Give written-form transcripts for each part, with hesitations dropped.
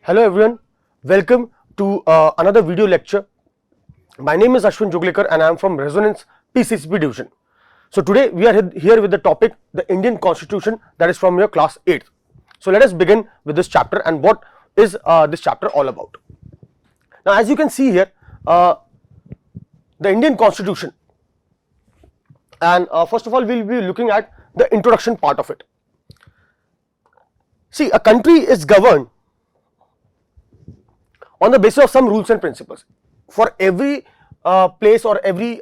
Hello everyone, welcome to another video lecture. My name is Ashwin Joglekar and I am from Resonance PCCP division. So today we are here with the topic the Indian Constitution, that is from your class 8th. So let us begin with this chapter and what is this chapter all about. Now as you can see here, the Indian Constitution, and first of all we will be looking at the introduction part of it. See, a country is governed on the basis of some rules and principles. For every place or every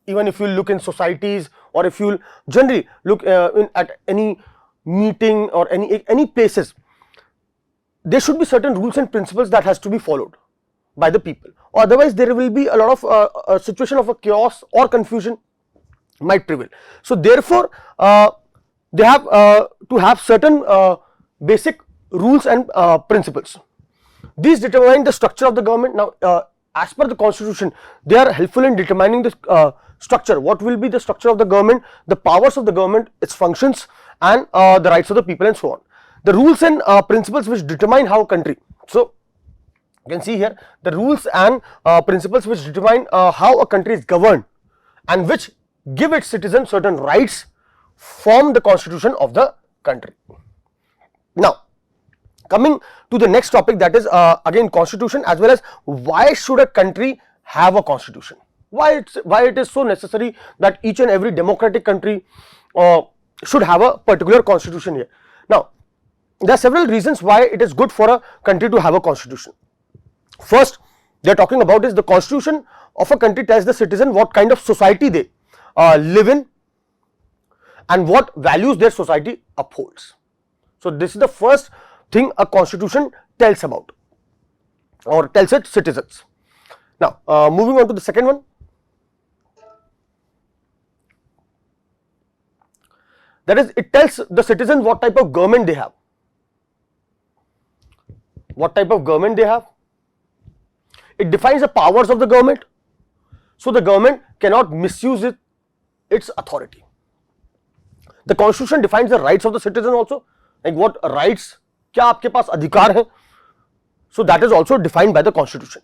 even if you look in societies or if you generally look at any meeting or any places, there should be certain rules and principles that has to be followed by the people, or otherwise there will be a lot of a situation of a chaos or confusion might prevail. So therefore they have to have certain basic rules and principles. These determine the structure of the government. Now as per the constitution, they are helpful in determining the structure. What will be the structure of the government, the powers of the government, its functions, and the rights of the people, and so on. The rules and principles which determine how a country, so you can see here the rules and principles which determine how a country is governed and which give its citizens certain rights form the constitution of the country. Now coming to the next topic, that is again constitution, as well as why should a country have a constitution, why it is so necessary that each and every democratic country should have a particular constitution here. Now there are several reasons why it is good for a country to have a constitution. First, they are talking about is the constitution of a country tells the citizen what kind of society they live in and what values their society upholds. So this is the first thing a constitution tells about or tells its citizens. Now moving on to the second one, that is, it tells the citizens what type of government they have. What type of government they have? It defines the powers of the government, so the government cannot misuse its authority. The constitution defines the rights of the citizen also, like what rights, क्या आपके पास अधिकार है, so that is also defined by the constitution,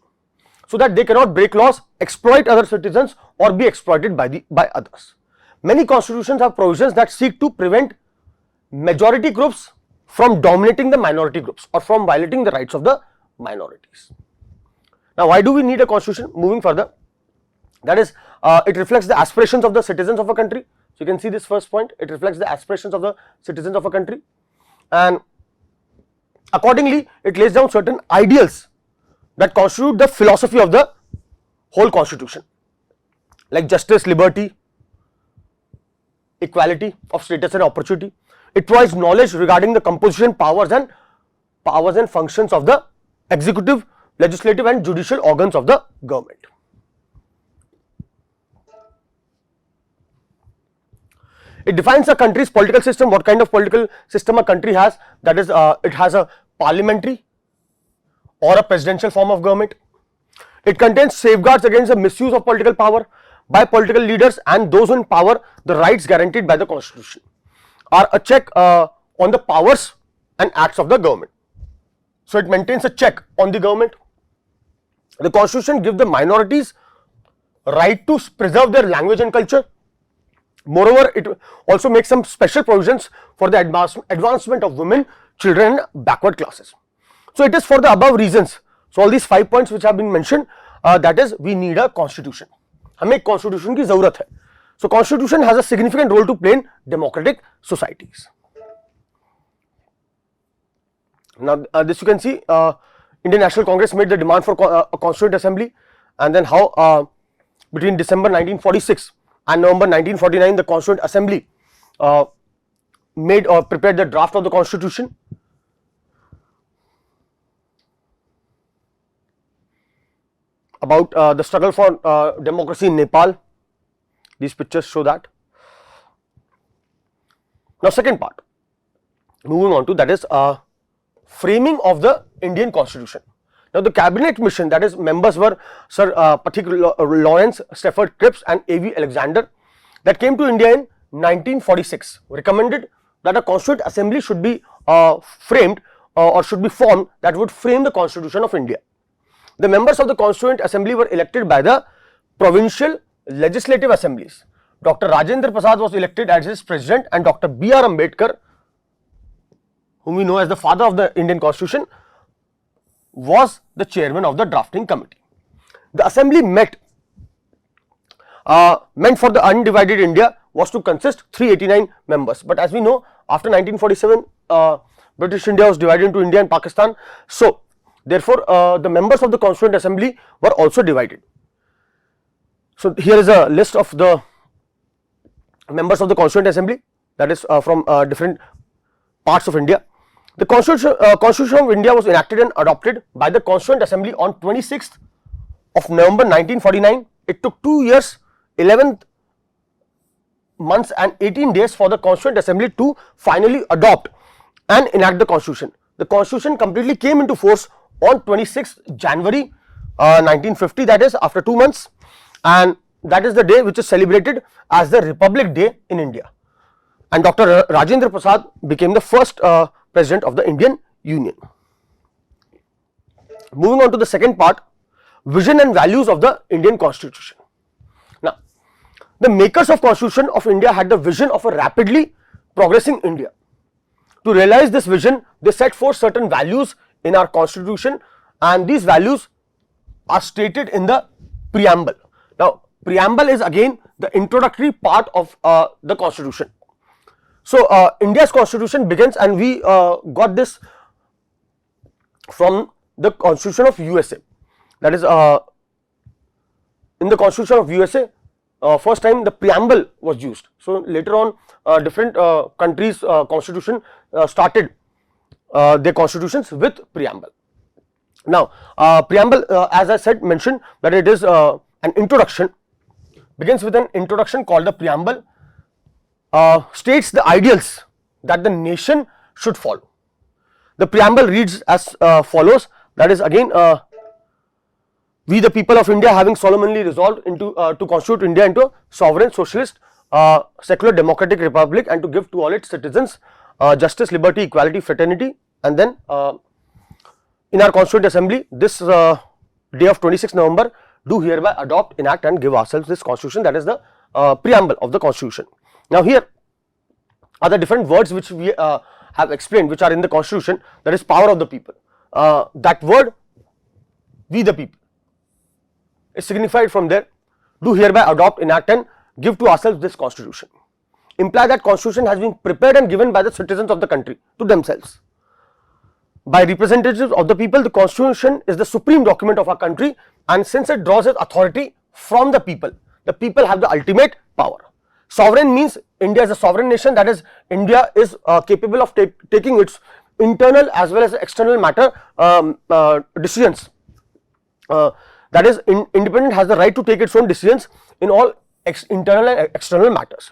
so that they cannot break laws, exploit other citizens, or be exploited by others. Many constitutions have provisions that seek to prevent majority groups from dominating the minority groups or from violating the rights of the minorities. Now why do we need a constitution? Moving further, that is it reflects the aspirations of the citizens of a country. So you can see this first point, it reflects the aspirations of the citizens of a country, and accordingly it lays down certain ideals that constitute the philosophy of the whole constitution, like justice, liberty, equality of status and opportunity. It provides knowledge regarding the composition, powers and functions of the executive, legislative and judicial organs of the government. It defines a country's political system, what kind of political system a country has, that is it has a parliamentary or a presidential form of government. It contains safeguards against the misuse of political power by political leaders and those in power. The rights guaranteed by the constitution are a check on the powers and acts of the government. So it maintains a check on the government. The constitution gives the minorities right to preserve their language and culture. Moreover, it also makes some special provisions for the advancement of women, children and backward classes. So it is for the above reasons. So all these 5 points which have been mentioned, that is, we need a constitution. हमें एक constitution की जरूरत है. So constitution has a significant role to play in democratic societies. Now this you can see, Indian National Congress made the demand for a constituent assembly, and then how between December 1946 and November 1949 the Constituent Assembly made or prepared the draft of the constitution. About the struggle for democracy in Nepal, these pictures show that. Now second part, moving on to, that is framing of the Indian Constitution. Now the cabinet mission, that is members were Sir Patrick Lawrence, Stafford Cripps and A.V. Alexander, that came to India in 1946, recommended that a constituent assembly should be framed or should be formed that would frame the Constitution of India. The members of the Constituent Assembly were elected by the provincial legislative assemblies. Dr. Rajendra Prasad was elected as its president, and Dr. B.R. Ambedkar, whom we know as the father of the Indian Constitution, was the chairman of the drafting committee. The assembly meant for the undivided India was to consist 389 members, but as we know, after 1947 British India was divided into India and Pakistan, so therefore the members of the Constituent Assembly were also divided. So here is a list of the members of the Constituent Assembly, that is from different parts of India. The Constitution of India was enacted and adopted by the Constituent Assembly on 26th of November 1949. It took 2 years, 11 months and 18 days for the Constituent Assembly to finally adopt and enact the Constitution. The Constitution completely came into force on 26th January 1950, that is after 2 months, and that is the day which is celebrated as the Republic Day in India. And Dr. Rajendra Prasad became the first President of the Indian Union. Moving on to the second part, vision and values of the Indian Constitution. Now, the makers of Constitution of India had the vision of a rapidly progressing India. To realize this vision, they set forth certain values in our Constitution, and these values are stated in the Preamble. Now, Preamble is again the introductory part of the Constitution. So, India's Constitution begins, and we got this from the Constitution of USA. That is, in the Constitution of USA, first time the Preamble was used. So, later on different countries' Constitution started their Constitutions with Preamble. Now, Preamble, as I said, mentioned that it is an introduction, begins with an introduction called the Preamble. States the ideals that the nation should follow. The Preamble reads as follows, that is again, we the people of India having solemnly resolved to constitute India into a sovereign, socialist, secular, democratic republic, and to give to all its citizens justice, liberty, equality, fraternity. And then in our Constituent Assembly, this day of 26 November, do hereby adopt, enact and give ourselves this Constitution, that is the Preamble of the Constitution. Now, here are the different words which we have explained, which are in the Constitution, that is power of the people. That word, we the people, is signified from there, do hereby adopt, enact and give to ourselves this Constitution. Imply that Constitution has been prepared and given by the citizens of the country to themselves. By representatives of the people, the Constitution is the supreme document of our country, and since it draws its authority from the people have the ultimate power. Sovereign means India is a sovereign nation, that is, India is capable of taking its internal as well as external matter decisions. That is, independent has the right to take its own decisions in all internal and external matters.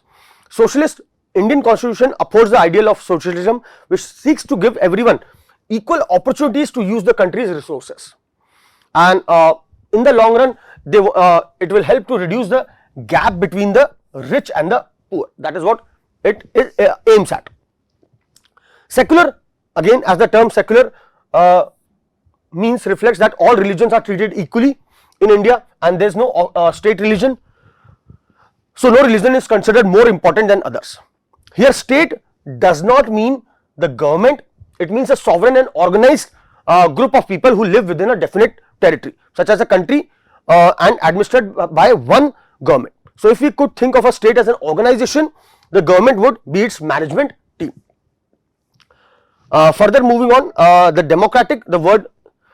Socialist Indian Constitution upholds the ideal of socialism, which seeks to give everyone equal opportunities to use the country's resources, and in the long run it will help to reduce the gap between the rich and the poor. That is what it aims at. Secular, again, as the term secular means, reflects that all religions are treated equally in India and there is no state religion. So, no religion is considered more important than others. Here, state does not mean the government, it means a sovereign and organized group of people who live within a definite territory, such as a country and administered by one government. So, if we could think of a state as an organization, the government would be its management team. Further moving on, the democratic, the word,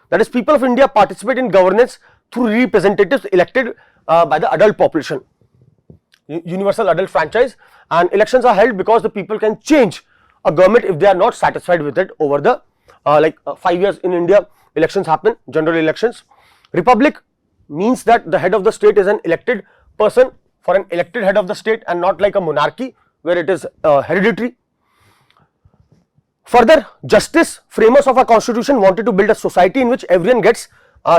that is, people of India participate in governance through representatives elected by the adult population, universal adult franchise, and elections are held because the people can change a government if they are not satisfied with it over the 5 years in India. Elections happen, general elections. Republic means that the head of the state is an elected person for an elected head of the state and not like a monarchy where it is hereditary. Further, justice, framers of our constitution wanted to build a society in which everyone gets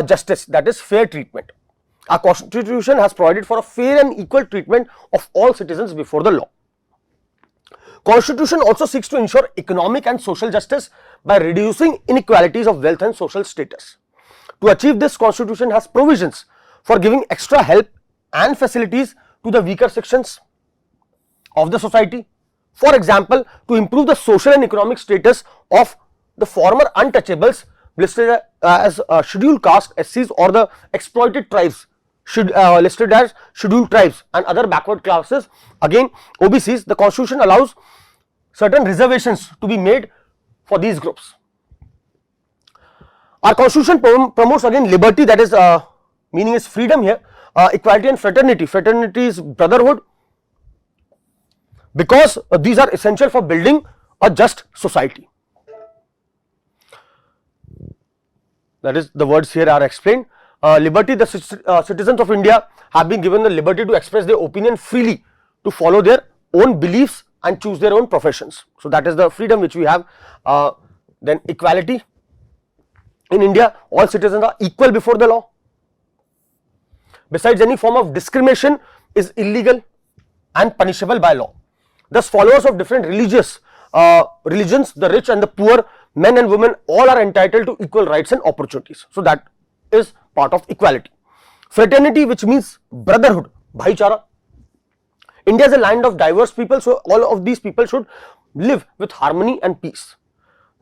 justice, that is fair treatment. Our constitution has provided for a fair and equal treatment of all citizens before the law. Constitution also seeks to ensure economic and social justice by reducing inequalities of wealth and social status. To achieve this, Constitution has provisions for giving extra help and facilities to the weaker sections of the society. For example, to improve the social and economic status of the former untouchables listed as scheduled caste, SCs, or the exploited tribes listed as scheduled tribes and other backward classes, again OBCs, the Constitution allows certain reservations to be made for these groups. Our Constitution promotes again liberty, that is meaning is freedom here, equality and fraternity. Fraternity is brotherhood, because these are essential for building a just society. That is, the words here are explained. Liberty, the citizens of India have been given the liberty to express their opinion freely, to follow their own beliefs and choose their own professions. So that is the freedom which we have. Then equality. In India, all citizens are equal before the law. Besides, any form of discrimination is illegal and punishable by law. Thus, followers of different religions, the rich and the poor, men and women, all are entitled to equal rights and opportunities. So that is part of equality. Fraternity, which means brotherhood, bhaichara. India is a land of diverse people, so all of these people should live with harmony and peace.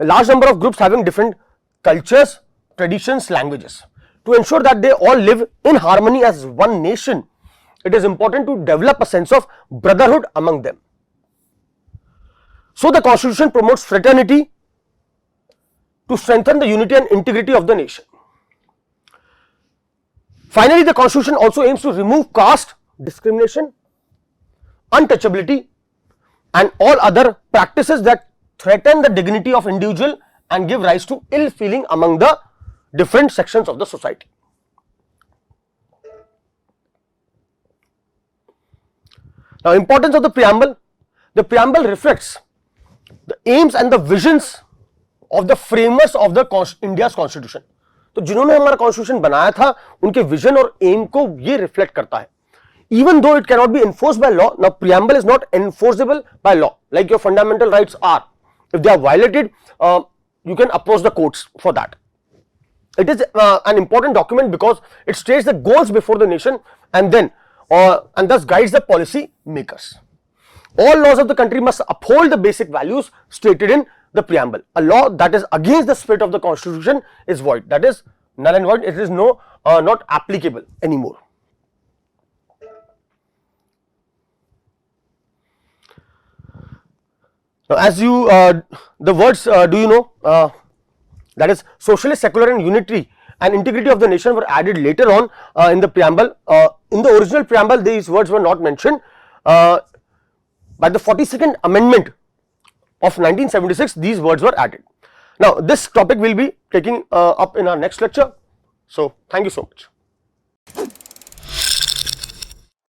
A large number of groups having different cultures, traditions, languages. To ensure that they all live in harmony as one nation, it is important to develop a sense of brotherhood among them. So the Constitution promotes fraternity to strengthen the unity and integrity of the nation. Finally, the Constitution also aims to remove caste discrimination, untouchability, and all other practices that threaten the dignity of individual and give rise to ill feeling among the different sections of the society. Now, importance of the preamble. The preamble reflects the aims and the visions of the framers of the India's constitution. तो जिन्होंने हमारा constitution बनाया था उनके vision और M को ये reflect करता है. Even though it cannot be enforced by law, now preamble is not enforceable by law like your fundamental rights are. If they are violated, you can approach the courts for that. It is an important document because it states the goals before the nation and thus guides the policy makers. All laws of the country must uphold the basic values stated in the preamble. A law that is against the spirit of the constitution is void, that is null and void. It is not applicable anymore. Now, as you the words do you know, that is socialist, secular and unitary and integrity of the nation were added later on in the preamble. In the original preamble these words were not mentioned. By the 42nd amendment of 1976 these words were added. Now this topic will be taking up in our next lecture. So thank you so much.